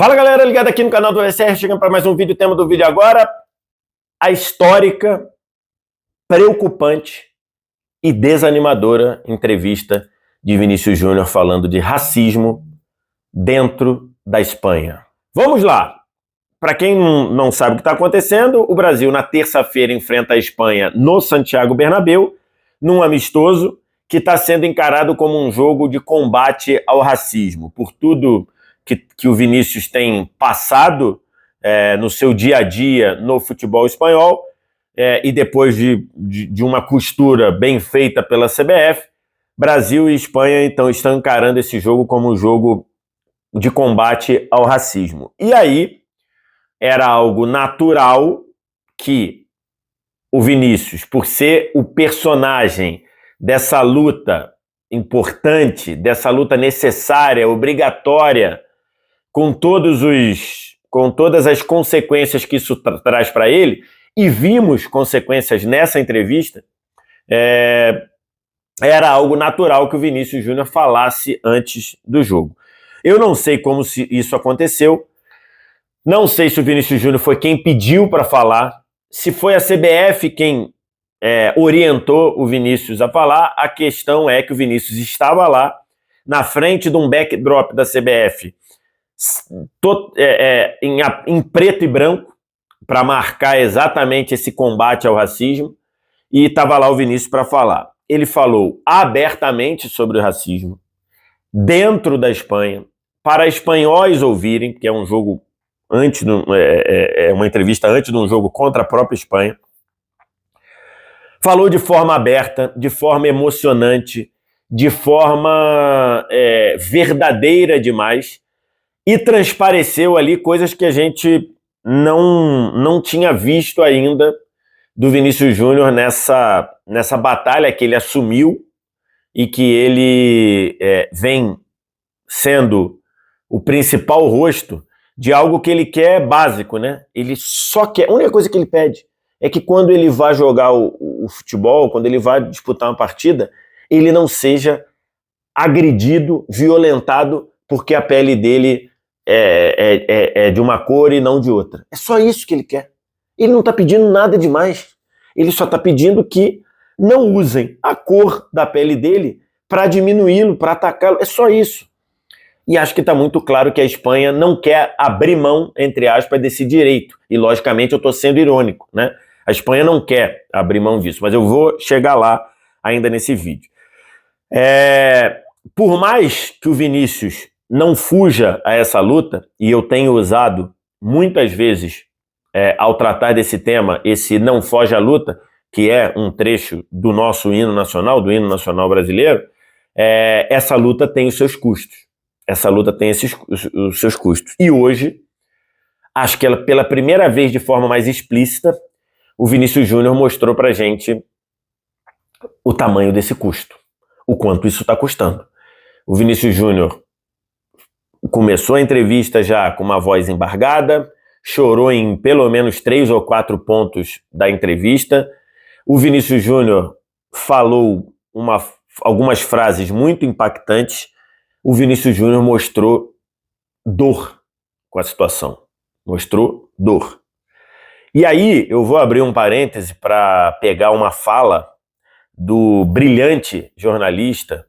Fala galera, ligado aqui no canal do SR, chegando para mais um vídeo. O tema do vídeo agora, a histórica, preocupante e desanimadora entrevista de Vinícius Júnior falando de racismo dentro da Espanha. Vamos lá! Para quem não sabe o que está acontecendo, o Brasil na terça-feira enfrenta a Espanha no Santiago Bernabéu, num amistoso que está sendo encarado como um jogo de combate ao racismo, por tudo que o Vinícius tem passado no seu dia a dia no futebol espanhol, e depois de uma costura bem feita pela CBF, Brasil e Espanha então estão encarando esse jogo como um jogo de combate ao racismo. E aí era algo natural que o Vinícius, por ser o personagem dessa luta importante, dessa luta necessária, obrigatória, com todas as consequências que isso traz para ele, e vimos consequências nessa entrevista, era algo natural que o Vinícius Júnior falasse antes do jogo. Eu não sei como isso aconteceu, não sei se o Vinícius Júnior foi quem pediu para falar, se foi a CBF quem orientou o Vinícius a falar. A questão é que o Vinícius estava lá, na frente de um backdrop da CBF, em preto e branco, para marcar exatamente esse combate ao racismo, e estava lá o Vinícius para falar. Ele falou abertamente sobre o racismo, dentro da Espanha, para espanhóis ouvirem, que é um jogo uma entrevista antes de um jogo contra a própria Espanha. Falou de forma aberta, de forma emocionante, de forma verdadeira demais, e transpareceu ali coisas que a gente não tinha visto ainda do Vinícius Júnior nessa batalha que ele assumiu e que ele vem sendo o principal rosto de algo que ele quer básico, né? Ele só quer... A única coisa que ele pede é que quando ele vai jogar o futebol, quando ele vai disputar uma partida, ele não seja agredido, violentado, porque a pele dele é de uma cor e não de outra. É só isso que ele quer. Ele não está pedindo nada demais. Ele só está pedindo que não usem a cor da pele dele para diminuí-lo, para atacá-lo. É só isso. E acho que está muito claro que a Espanha não quer abrir mão, entre aspas, desse direito. E, logicamente, eu estou sendo irônico, né? A Espanha não quer abrir mão disso, mas eu vou chegar lá ainda nesse vídeo. Por mais que o Vinícius não fuja a essa luta, e eu tenho usado muitas vezes, ao tratar desse tema, esse não foge à luta, que é um trecho do nosso hino nacional, do hino nacional brasileiro, essa luta tem os seus custos. Essa luta tem os seus custos. E hoje, acho que pela primeira vez de forma mais explícita, o Vinícius Júnior mostrou pra gente o tamanho desse custo, o quanto isso está custando. O Vinícius Júnior começou a entrevista já com uma voz embargada, chorou em pelo menos 3 ou 4 pontos da entrevista. O Vinícius Júnior falou algumas frases muito impactantes. O Vinícius Júnior mostrou dor com a situação. Mostrou dor. E aí eu vou abrir um parêntese para pegar uma fala do brilhante jornalista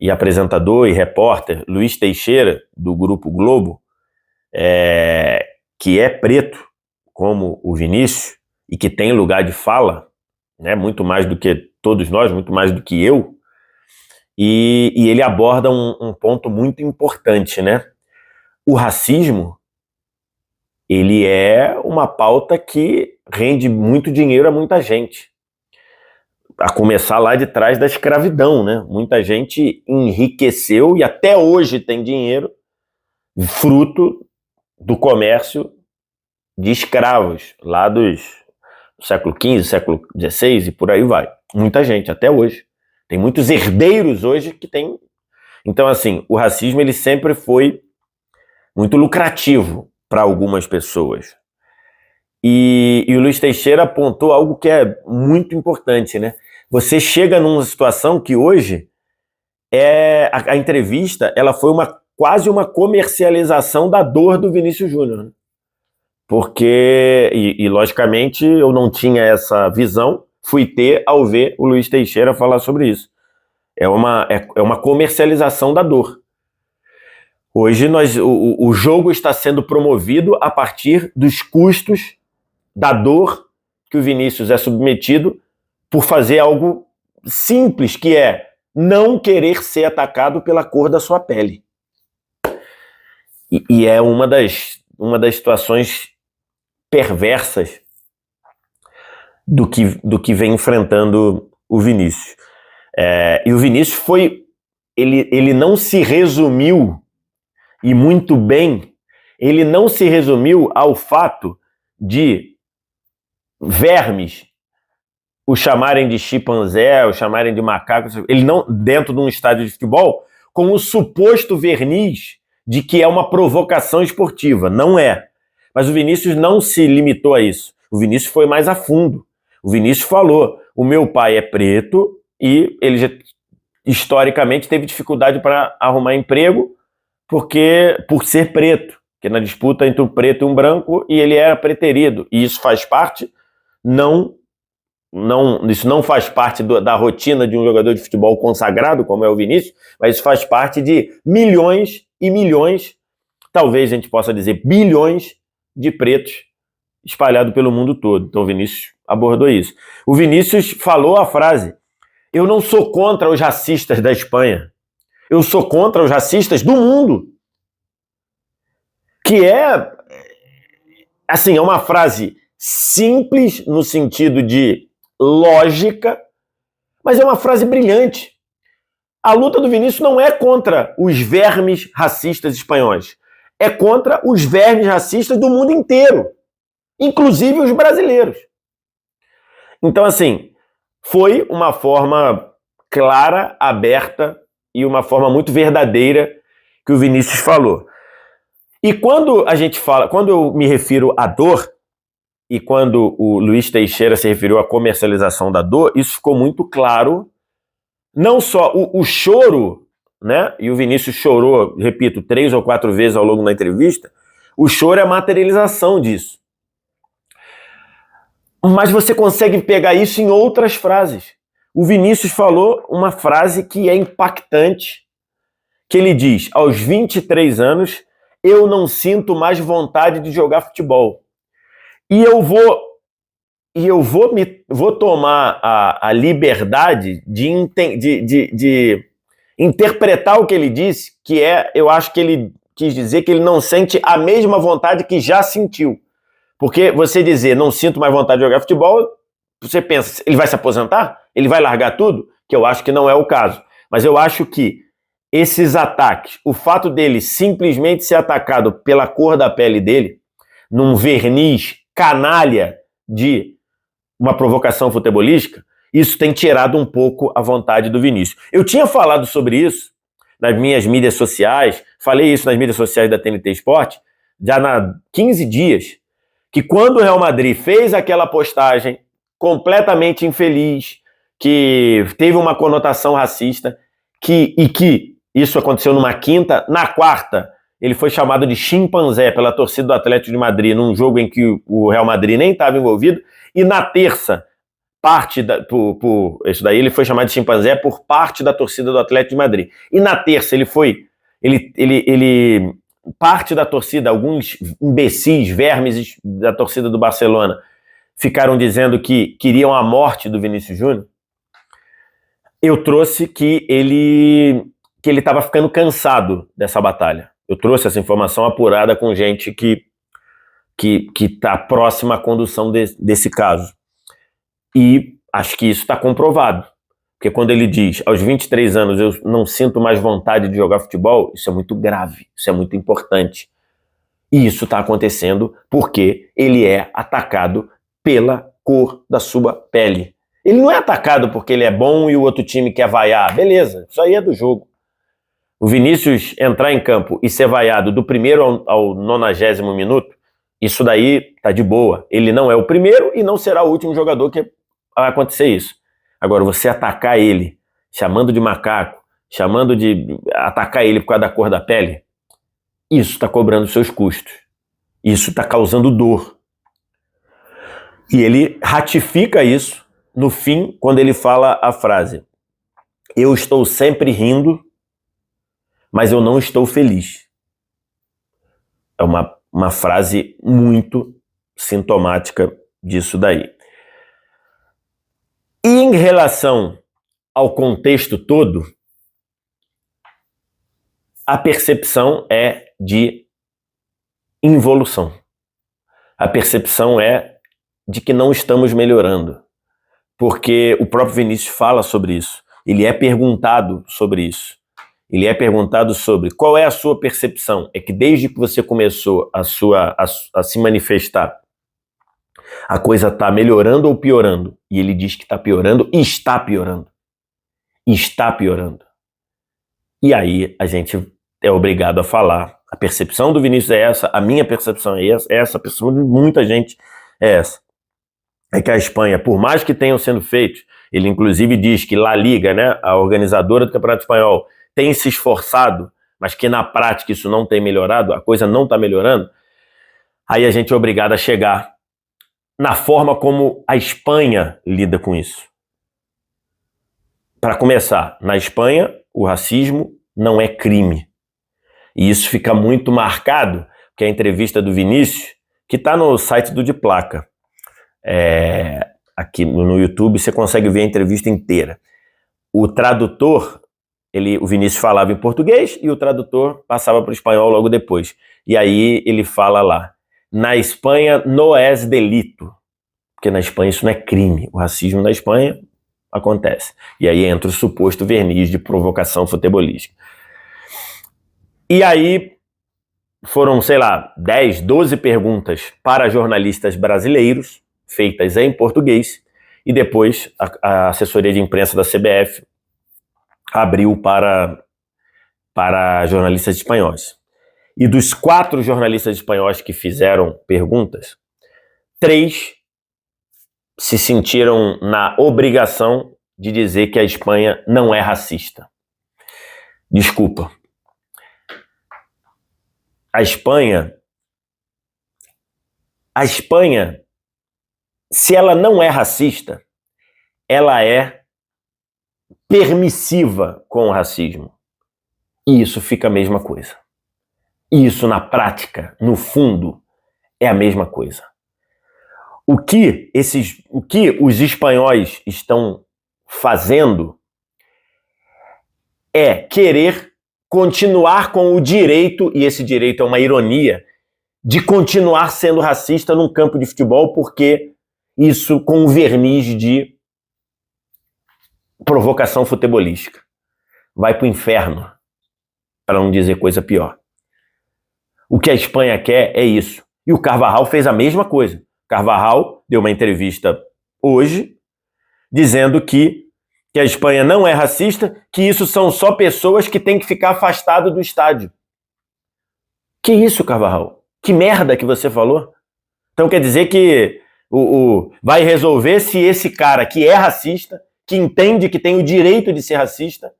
e apresentador e repórter Luiz Teixeira, do Grupo Globo, que é preto, como o Vinícius, e que tem lugar de fala, né, muito mais do que todos nós, muito mais do que eu. E ele aborda um ponto muito importante, né? O racismo, ele é uma pauta que rende muito dinheiro a muita gente. A começar lá de trás da escravidão, né? Muita gente enriqueceu e até hoje tem dinheiro fruto do comércio de escravos, lá do século XV, século XVI e por aí vai. Muita gente, até hoje. Tem muitos herdeiros hoje que tem... Então, assim, o racismo ele sempre foi muito lucrativo para algumas pessoas. E o Luiz Teixeira apontou algo que é muito importante, né? Você chega numa situação que hoje a entrevista ela foi uma quase uma comercialização da dor do Vinícius Júnior, né? Porque, logicamente, eu não tinha essa visão, fui ter ao ver o Luiz Teixeira falar sobre isso. É uma comercialização da dor. Hoje o jogo está sendo promovido a partir dos custos da dor que o Vinícius é submetido por fazer algo simples, que é não querer ser atacado pela cor da sua pele. E é uma das situações perversas do que vem enfrentando o Vinícius. E o Vinícius ele não se resumiu, e muito bem, ele não se resumiu ao fato de vermes o chamarem de chimpanzé, o chamarem de macaco, ele não, dentro de um estádio de futebol, com o suposto verniz de que é uma provocação esportiva. Não é. Mas o Vinícius não se limitou a isso. O Vinícius foi mais a fundo. O Vinícius falou, o meu pai é preto e ele já, historicamente, teve dificuldade para arrumar emprego por ser preto, que na disputa entre um preto e um branco, e ele era preterido. E isso faz parte, isso não faz parte da rotina de um jogador de futebol consagrado, como é o Vinícius, mas isso faz parte de milhões e milhões, talvez a gente possa dizer bilhões de pretos espalhados pelo mundo todo. Então o Vinícius abordou isso. O Vinícius falou a frase: eu não sou contra os racistas da Espanha, eu sou contra os racistas do mundo. Que é, assim, é uma frase simples no sentido de lógica, mas é uma frase brilhante. A luta do Vinícius não é contra os vermes racistas espanhóis, é contra os vermes racistas do mundo inteiro, inclusive os brasileiros. Então, assim, foi uma forma clara, aberta e uma forma muito verdadeira que o Vinícius falou. E quando eu me refiro à dor, e quando o Luiz Teixeira se referiu à comercialização da dor, isso ficou muito claro. Não só o choro, né? E o Vinícius chorou, repito, 3 ou 4 vezes ao longo da entrevista. O choro é a materialização disso. Mas você consegue pegar isso em outras frases. O Vinícius falou uma frase que é impactante, que ele diz: aos 23 anos, eu não sinto mais vontade de jogar futebol. E eu vou tomar a liberdade de interpretar o que ele disse, que eu acho que ele quis dizer que ele não sente a mesma vontade que já sentiu. Porque você dizer, não sinto mais vontade de jogar futebol, você pensa, ele vai se aposentar? Ele vai largar tudo? Que eu acho que não é o caso. Mas eu acho que esses ataques, o fato dele simplesmente ser atacado pela cor da pele dele, num verniz canalha de uma provocação futebolística, isso tem tirado um pouco a vontade do Vinícius. Eu tinha falado sobre isso nas minhas mídias sociais, falei isso nas mídias sociais da TNT Esporte, já há 15 dias, que quando o Real Madrid fez aquela postagem completamente infeliz, que teve uma conotação racista, que isso aconteceu numa quinta, na quarta, ele foi chamado de chimpanzé pela torcida do Atlético de Madrid num jogo em que o Real Madrid nem estava envolvido, e na terça, isso daí ele foi chamado de chimpanzé por parte da torcida do Atlético de Madrid. E na terça parte da torcida, alguns imbecis, vermes da torcida do Barcelona, ficaram dizendo que queriam a morte do Vinícius Júnior. Eu trouxe que ele estava ficando cansado dessa batalha. Eu trouxe essa informação apurada com gente que está próxima à condução desse caso. E acho que isso está comprovado. Porque quando ele diz, aos 23 anos, eu não sinto mais vontade de jogar futebol, isso é muito grave, isso é muito importante. E isso está acontecendo porque ele é atacado pela cor da sua pele. Ele não é atacado porque ele é bom e o outro time quer vaiar. Beleza, isso aí é do jogo. O Vinícius entrar em campo e ser vaiado do primeiro ao 90º minuto, isso daí tá de boa. Ele não é o primeiro e não será o último jogador que vai acontecer isso. Agora, você atacar ele, chamando de macaco, atacar ele por causa da cor da pele, Isso está cobrando seus custos. Isso está causando dor. E ele ratifica isso no fim, quando ele fala a frase: eu estou sempre rindo, mas eu não estou feliz. É uma frase muito sintomática disso daí. E em relação ao contexto todo, a percepção é de involução. A percepção é de que não estamos melhorando, porque o próprio Vinícius fala sobre isso. Ele é perguntado sobre isso. Ele é perguntado sobre qual é a sua percepção. É que desde que você começou a se manifestar, a coisa está melhorando ou piorando? E ele diz que está piorando e está piorando. Está piorando. E aí a gente é obrigado a falar. A percepção do Vinícius é essa, a minha percepção é essa, a percepção de muita gente é essa. É que a Espanha, por mais que tenham sendo feitos, ele inclusive diz que La Liga, né, a organizadora do Campeonato Espanhol, tem se esforçado, mas que na prática isso não tem melhorado, a coisa não está melhorando, aí a gente é obrigado a chegar na forma como a Espanha lida com isso. Para começar, na Espanha, o racismo não é crime. E isso fica muito marcado, porque a entrevista do Vinícius, que está no site do De Placa, aqui no YouTube você consegue ver a entrevista inteira. O tradutor, o Vinícius falava em português e o tradutor passava para o espanhol logo depois. E aí ele fala lá: na Espanha no es delito, porque na Espanha isso não é crime. O racismo na Espanha acontece. E aí entra o suposto verniz de provocação futebolística. E aí foram, sei lá, 10, 12 perguntas para jornalistas brasileiros, feitas em português, e depois a assessoria de imprensa da CBF abriu para jornalistas espanhóis. E dos 4 jornalistas espanhóis que fizeram perguntas, 3 se sentiram na obrigação de dizer que a Espanha não é racista. Desculpa. A Espanha, se ela não é racista, ela é permissiva com o racismo. E isso fica a mesma coisa. E isso na prática, no fundo, é a mesma coisa. O que os espanhóis estão fazendo é querer continuar com o direito, e esse direito é uma ironia, de continuar sendo racista num campo de futebol, porque isso com um verniz de provocação futebolística. Vai pro inferno, para não dizer coisa pior. O que a Espanha quer é isso. E o Carvajal fez a mesma coisa. Carvajal deu uma entrevista hoje, dizendo que a Espanha não é racista, que isso são só pessoas que têm que ficar afastado do estádio. Que isso, Carvajal? Que merda que você falou? Então quer dizer que vai resolver se esse cara que é racista, que entende que tem o direito de ser racista,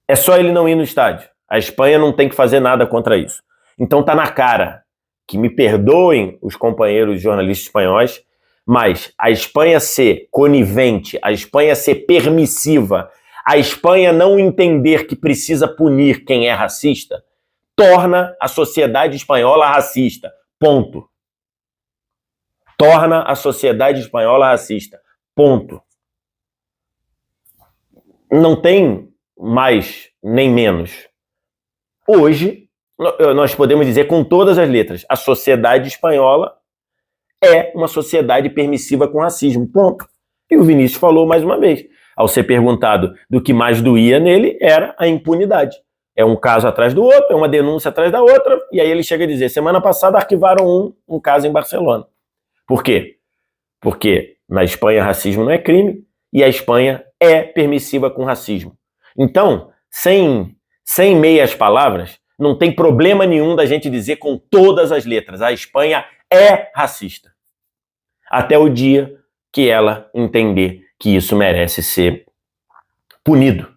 é só ele não ir no estádio. A Espanha não tem que fazer nada contra isso. Então tá na cara, que me perdoem os companheiros jornalistas espanhóis, mas a Espanha ser conivente, a Espanha ser permissiva, a Espanha não entender que precisa punir quem é racista, torna a sociedade espanhola racista. Ponto. Torna a sociedade espanhola racista. Ponto. Não tem mais nem menos. Hoje, nós podemos dizer com todas as letras, a sociedade espanhola é uma sociedade permissiva com racismo. Ponto. E o Vinícius falou mais uma vez. Ao ser perguntado do que mais doía nele, era a impunidade. É um caso atrás do outro, é uma denúncia atrás da outra, e aí ele chega a dizer, semana passada arquivaram um caso em Barcelona. Por quê? Porque na Espanha racismo não é crime, e a Espanha é permissiva com racismo. Então, sem meias palavras, não tem problema nenhum da gente dizer com todas as letras, a Espanha é racista. Até o dia que ela entender que isso merece ser punido.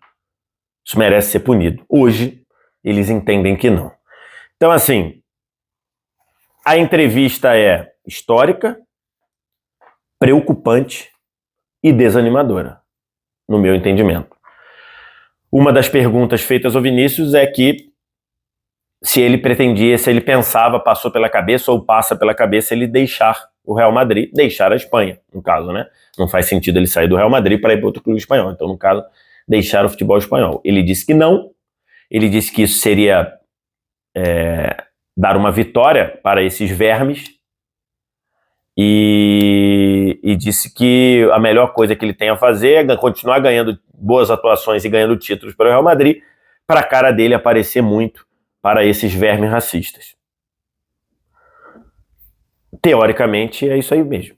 Isso merece ser punido. Hoje, eles entendem que não. Então, assim, a entrevista é histórica, preocupante e desanimadora, no meu entendimento. Uma das perguntas feitas ao Vinícius é que se ele pretendia, se ele pensava, passou pela cabeça ou passa pela cabeça ele deixar o Real Madrid, deixar a Espanha, no caso, né? Não faz sentido ele sair do Real Madrid para ir para outro clube espanhol. Então, no caso, deixar o futebol espanhol. Ele disse que não, ele disse que isso seria dar uma vitória para esses vermes e disse que a melhor coisa que ele tem a fazer é continuar ganhando boas atuações e ganhando títulos para o Real Madrid, para a cara dele aparecer muito para esses vermes racistas. Teoricamente é isso aí mesmo.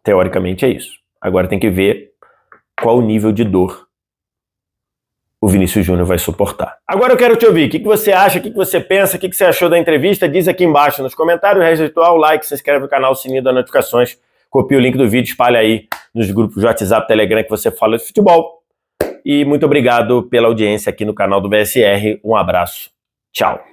Teoricamente é isso. Agora tem que ver qual o nível de dor o Vinícius Júnior vai suportar. Agora eu quero te ouvir. O que você acha? O que você pensa? O que você achou da entrevista? Diz aqui embaixo nos comentários. Ritual, like, se inscreve no canal, sininho das notificações. Copia o link do vídeo, espalha aí nos grupos de WhatsApp, Telegram que você fala de futebol. E muito obrigado pela audiência aqui no canal do VSR. Um abraço. Tchau.